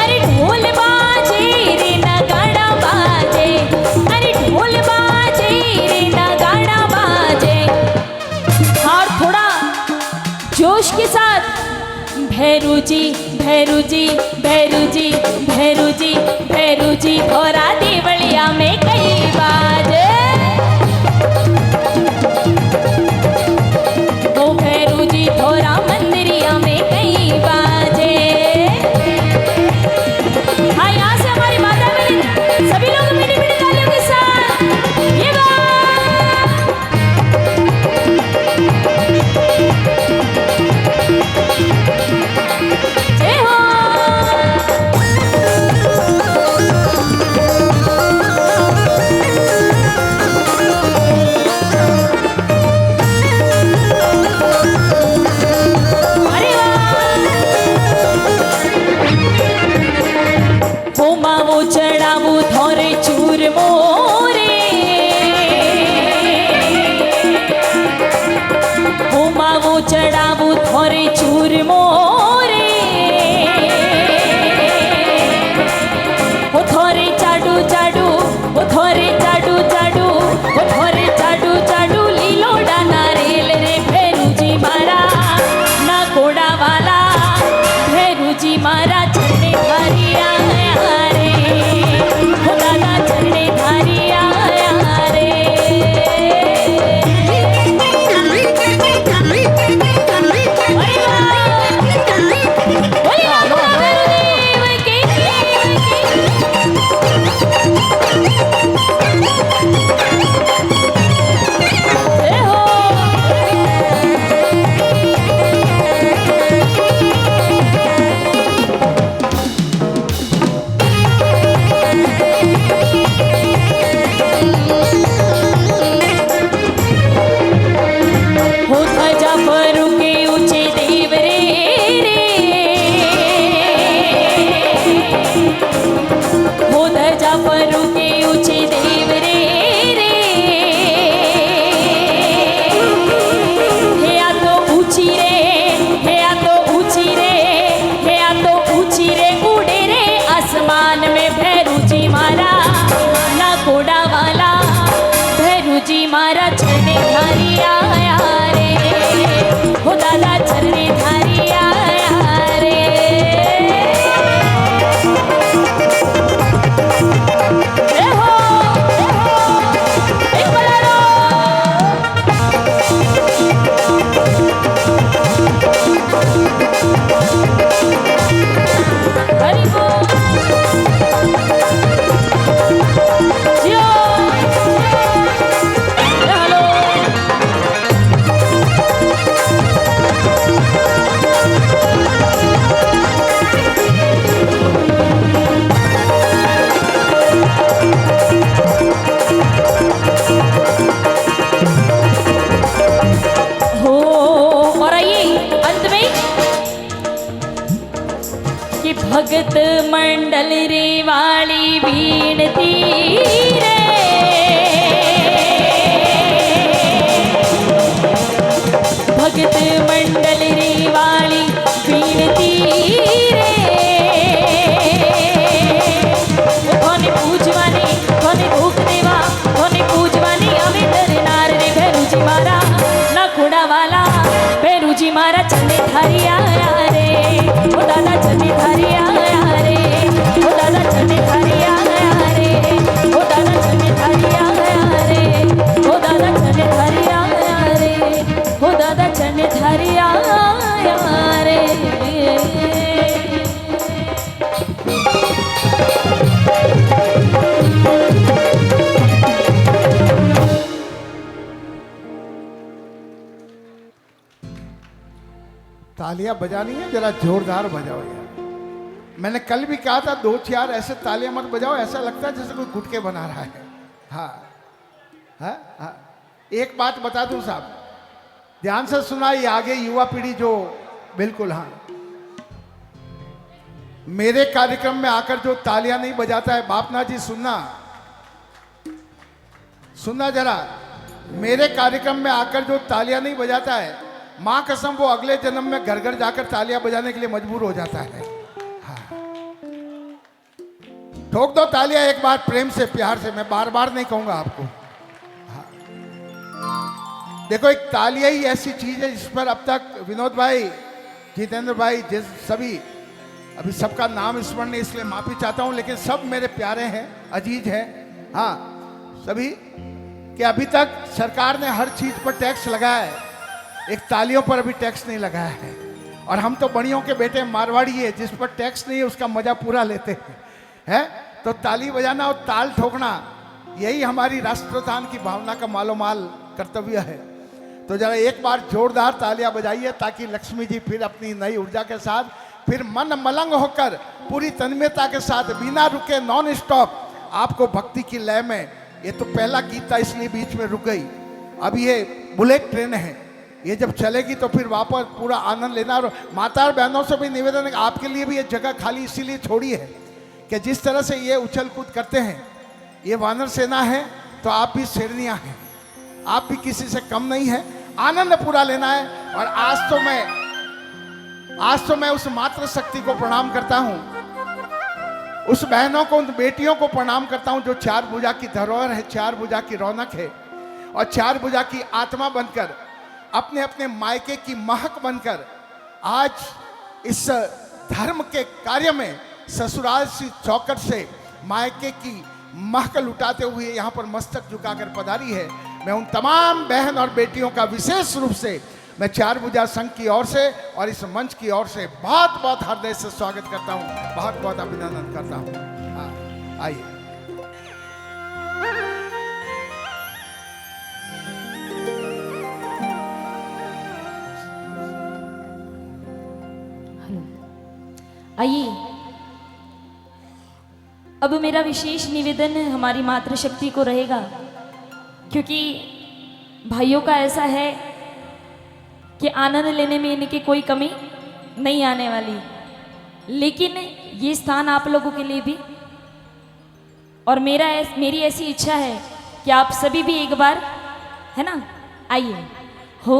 अरे ढोल बाजे रे नगाड़ा बाजे अरे ढोल बाजे रे नगाड़ा बाजे और थोड़ा जोश के साथ भैरूजी भैरूजी भैरूजी भैरूजी भैरूजी थोड़ा देवलिया में कई बाजे भैरूजी थोड़ा मंदिरिया में कई बाजे। हाँ यहाँ से हमारी माता बहन सभी लोग मीठी मीठी तालियों के साथ ये जय हो। अरे होमा वो चढ़ावू थोरे चूर मोरे होमा वो चढ़ावू थोरे चूर मोरे वो थोरे चाडू चाडू वो थोरे चाडू चाडू वो थोरे चाडू चाडू लीलो डाना रेल रे भैरूजी मारा ना कोड़ा वाला भैरूजी मारा चलने धारी आया रे हो दादा चलने धारी आया रे। अरे वाह! बोलिए बाबा भैरवदेव की जय हो। हो ध्वजा फरू के ऊंचे देव रे हो ध्वजा फरू के ऊंचे देव रे हे आ तो ऊंची रे हे आ तो ऊंची रे हे आ तो ऊंची रे उड़े रे आसमान में भैरूजी मारा ना कोड़ा वाला भैरूजी मारा चलने धारी आया रे हो दादा चलने धारी आया रे। जय हो एक बलारो हरि बोल जियो हेलो तालियां बजानी है, जरा जोरदार बजाओ यार। मैंने कल भी कहा था 2-4 ऐसे तालियां मत बजाओ, ऐसा लगता है जैसे कोई गुटके बना रहा है। हाँ हाँ हाँ। एक बात बता दूं साहब, ध्यान से सुना, ये आगे युवा पीढ़ी जो बिल्कुल, हाँ, मेरे कार्यक्रम में आकर जो तालियां नहीं बजाता है, बापना जी सुनना सुनना जरा, मेरे कार्यक्रम में आकर जो तालियां नहीं बजाता है, मां कसम वो अगले जन्म में घर घर जाकर तालियां बजाने के लिए मजबूर हो जाता है। हाँ। ठोक दो तालियां एक बार प्रेम से, प्यार से, मैं बार बार नहीं कहूंगा आपको। हाँ। देखो, एक तालियां ही ऐसी चीज है जिस पर अब तक विनोद भाई, जितेंद्र भाई, जिस सभी, अभी सबका नाम स्मरण नहीं इसलिए माफी चाहता हूं, लेकिन सब मेरे प्यारे हैं, अजीज हैं। हाँ, सभी, कि अभी तक सरकार ने हर चीज पर टैक्स लगाया है, एक तालियों पर अभी टैक्स नहीं लगाया है। और हम तो बड़ियों के बेटे मारवाड़ी है, जिस पर टैक्स नहीं है उसका मजा पूरा लेते हैं। तो ताली बजाना और ताल ठोकना, यही हमारी राष्ट्रगान की भावना का मालोमाल कर्तव्य है। तो जरा एक बार जोरदार तालियां बजाइए, ताकि लक्ष्मी जी फिर अपनी नई ऊर्जा के साथ, फिर मन मलंग होकर पूरी तन्मयता के साथ, बिना रुके, नॉन स्टॉप आपको भक्ति की लय में, ये तो पहला गीत था इसलिए बीच में रुक गई, अब ये बुलेट ट्रेन है, ये जब चलेगी तो फिर वापस पूरा आनंद लेना। और माता और बहनों से भी निवेदन है, आपके लिए भी ये जगह खाली इसीलिए छोड़ी है कि जिस तरह से ये उछल कूद करते हैं, ये वानर सेना है तो आप भी शेरनियां हैं, आप भी किसी से कम नहीं है, आनंद पूरा लेना है। और आज तो मैं उस मातृ शक्ति को प्रणाम करता हूं, उस बहनों को, उन बेटियों को प्रणाम करता हूं जो 4 भुजा की धरोहर है, 4 भुजा की रौनक है, और 4 भुजा की आत्मा बनकर, अपने अपने मायके की महक बनकर, आज इस धर्म के कार्य में ससुराल सी चौकट से मायके की महक लुटाते हुए यहाँ पर मस्तक झुकाकर पधारी है। मैं उन तमाम बहन और बेटियों का विशेष रूप से मैं 4 भुजा संघ की ओर से और इस मंच की ओर से बहुत बहुत हृदय से स्वागत करता हूँ, बहुत बहुत अभिनंदन करता हूँ। हाँ, आइए। आइए, अब मेरा विशेष निवेदन हमारी मातृशक्ति को रहेगा, क्योंकि भाइयों का ऐसा है कि आनंद लेने में इनकी कोई कमी नहीं आने वाली, लेकिन ये स्थान आप लोगों के लिए भी, और मेरी ऐसी इच्छा है कि आप सभी भी एक बार, है ना, आइए। हो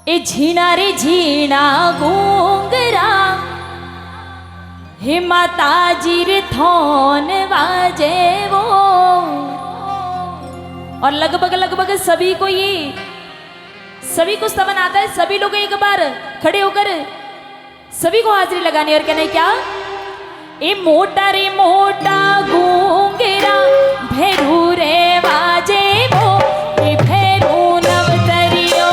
ए झीणा रे झीणा घूंगरा, हे माता जी रे थोन बाजे वो। और लगभग सभी को स्तवन आता है। सभी लोग एक बार खड़े होकर सभी को हाजिरी लगानी और कहना क्या, ए मोटा रे मोटा घूंगरा भैरू रे बाजे वो, ए भैरू नवतरियो।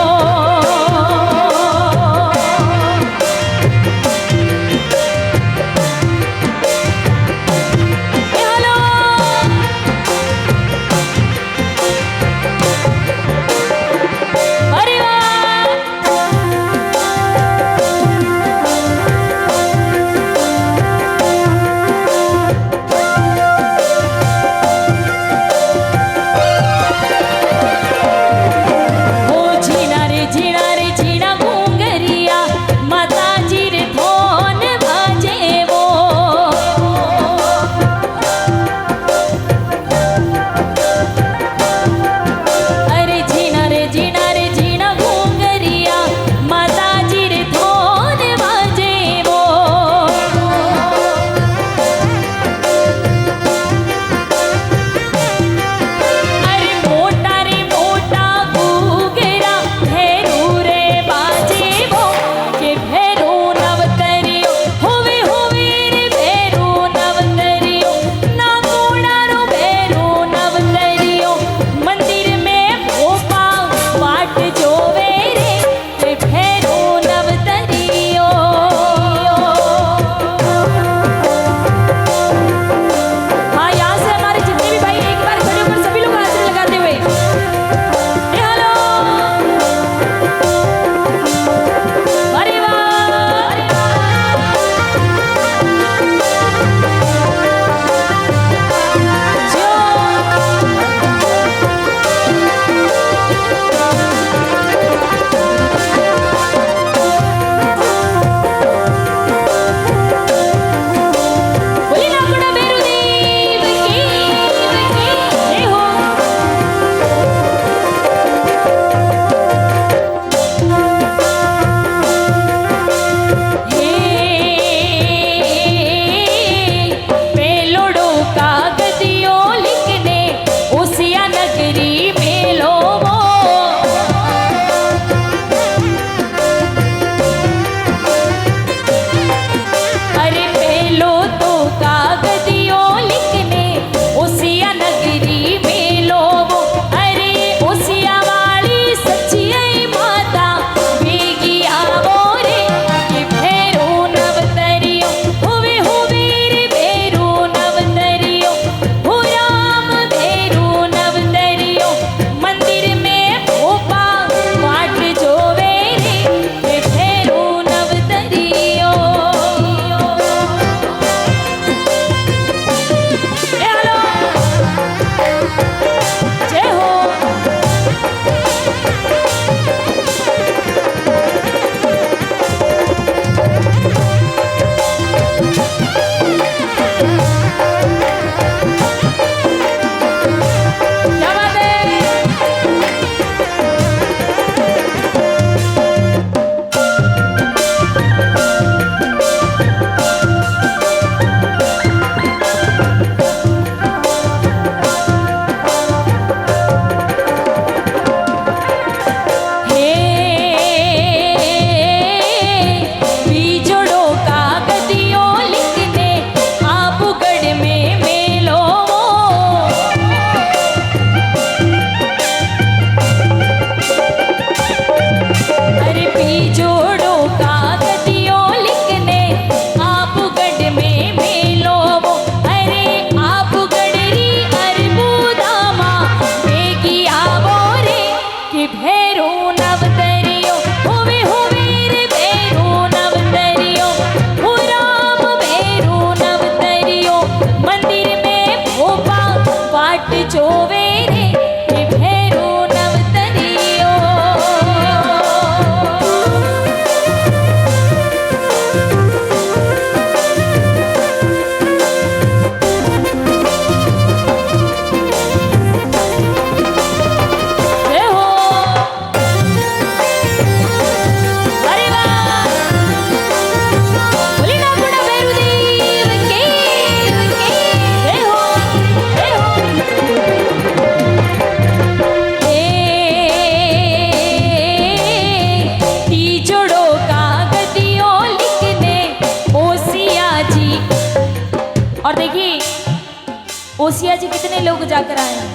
लोग जाकर आए हैं।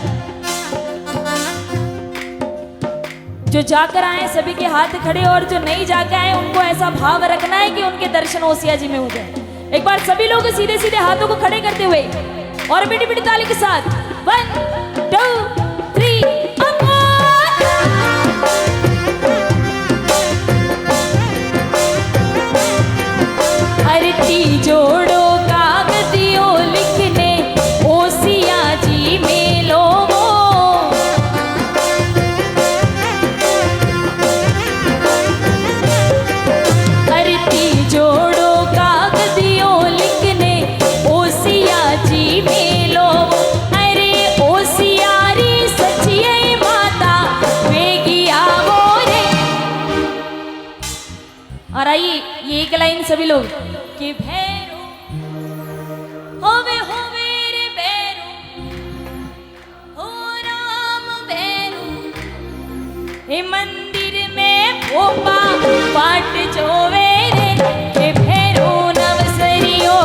जो जाकर आए सभी के हाथ खड़े, और जो नहीं जाकर आए उनको ऐसा भाव रखना है कि उनके दर्शन ओसिया जी में हो जाए। एक बार सभी लोग सीधे सीधे हाथों को खड़े करते हुए और मीठी मीठी ताली के साथ 1 2 3 अरती जोड़ो कागदियों लिखने ओसिया जी मेलो वो। अरती जोड़ो कागदियों लिखने ओसिया जी मेलो वो। अरे ओसियारी सचिये माता वेगी आवो रे। और आइए ये एक लाइन सभी लोग कि भैरू होवे रे भैरू हो राम भैरू हे मंदिर में भोपा पाट जोवे रे के भैरू नवसरियो।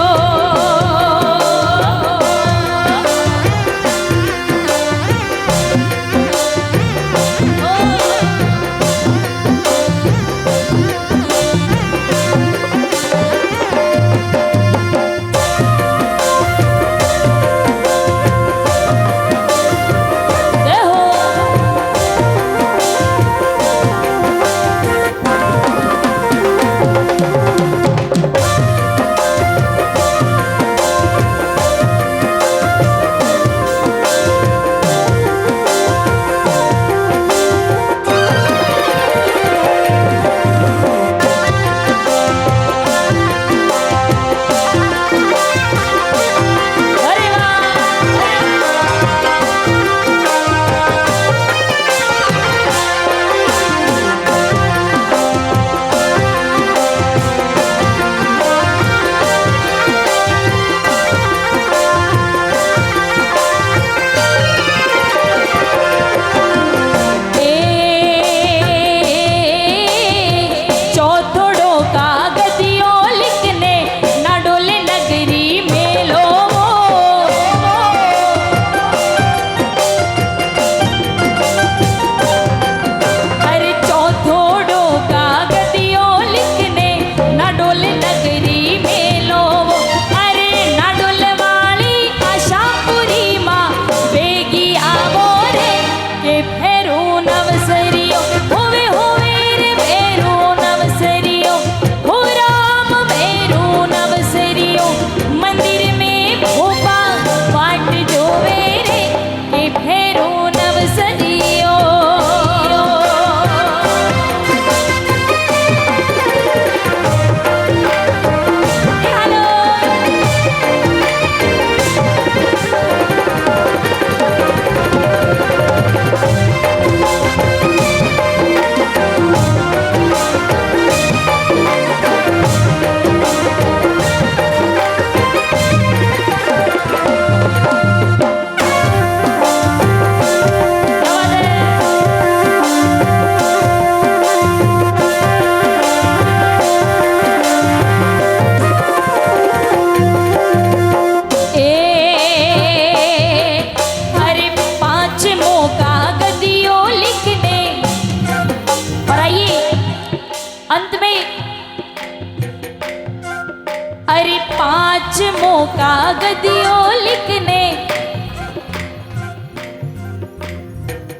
कागदियों लिखने।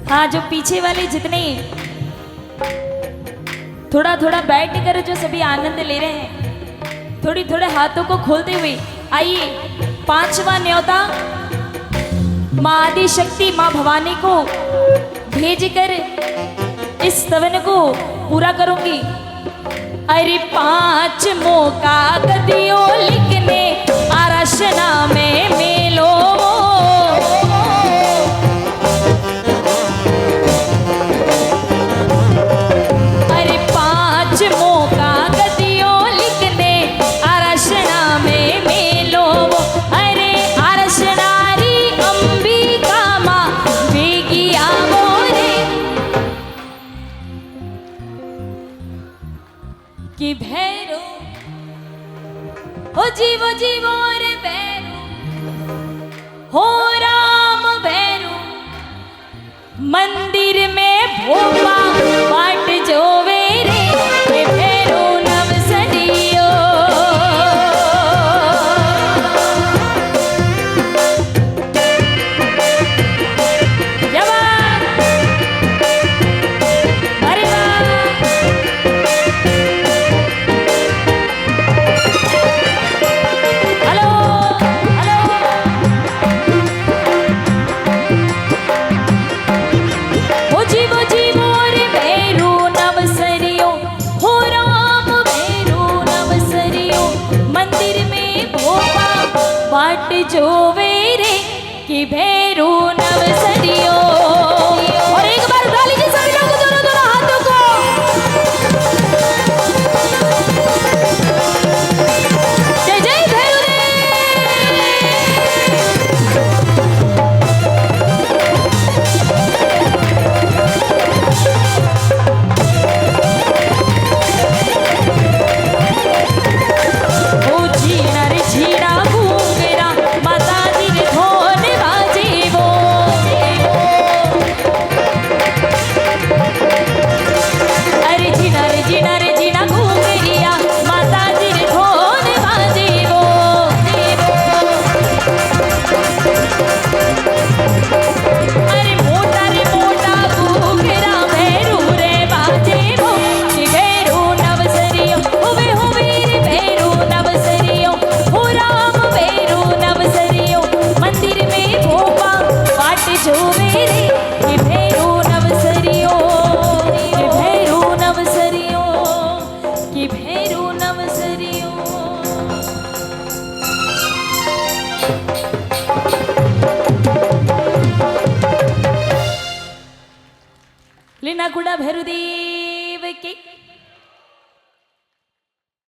हाँ, जो पीछे वाले जितने थोड़ा थोड़ा बैठ कर जो सभी आनंद ले रहे हैं, थोड़ी थोड़े हाथों को खोलते हुए आइए 5वां न्योता माँ आदि शक्ति माँ भवानी को भेजकर इस स्तवन को पूरा करूंगी। अरे 5 मौका गदियों लिखने आराशना में मेलो। अरे 5 मौका गदियों लिखने आराशना में मेलो। अरे आरशनारी अंबिका माँ वेगी आवो रे कि भैरो हो जीवो जीवो रे भैरो हो राम भैरो मंदिर में भोपा बाट जोवे रे के भैरो नवसरियो जवान अरे वाह हेलो हेलो ओ जीवो रे भैरो नवसरियो हो राम भैरो नवसरियो मंदिर में भोपा बाट जोवे रे कि भैरो नवसरियो और एक बार उठा लीजिए सभी लोग दोनों दोनों हाथों को जय जय भैरो रे ओ झीना रे झीना घूंगरा माता दी रे धोन बाजे वो अरे झीना रे झीना रे झीना घूंगरिया माता दी रे धोन बाजे वो अरे मोटा रे मोटा घूंगरा भैरू रे बाजे वो कि भैरू नवसरियो होवे रे भैरू नवसरियो हो राम भैरू नवसरियो मंदिर में भोपा बाट जोवे रे कि भैरू नवसरियो कि भैरू नवसरियो कि भैरू नवसरियो लीना गुड़ा भैरुदेव के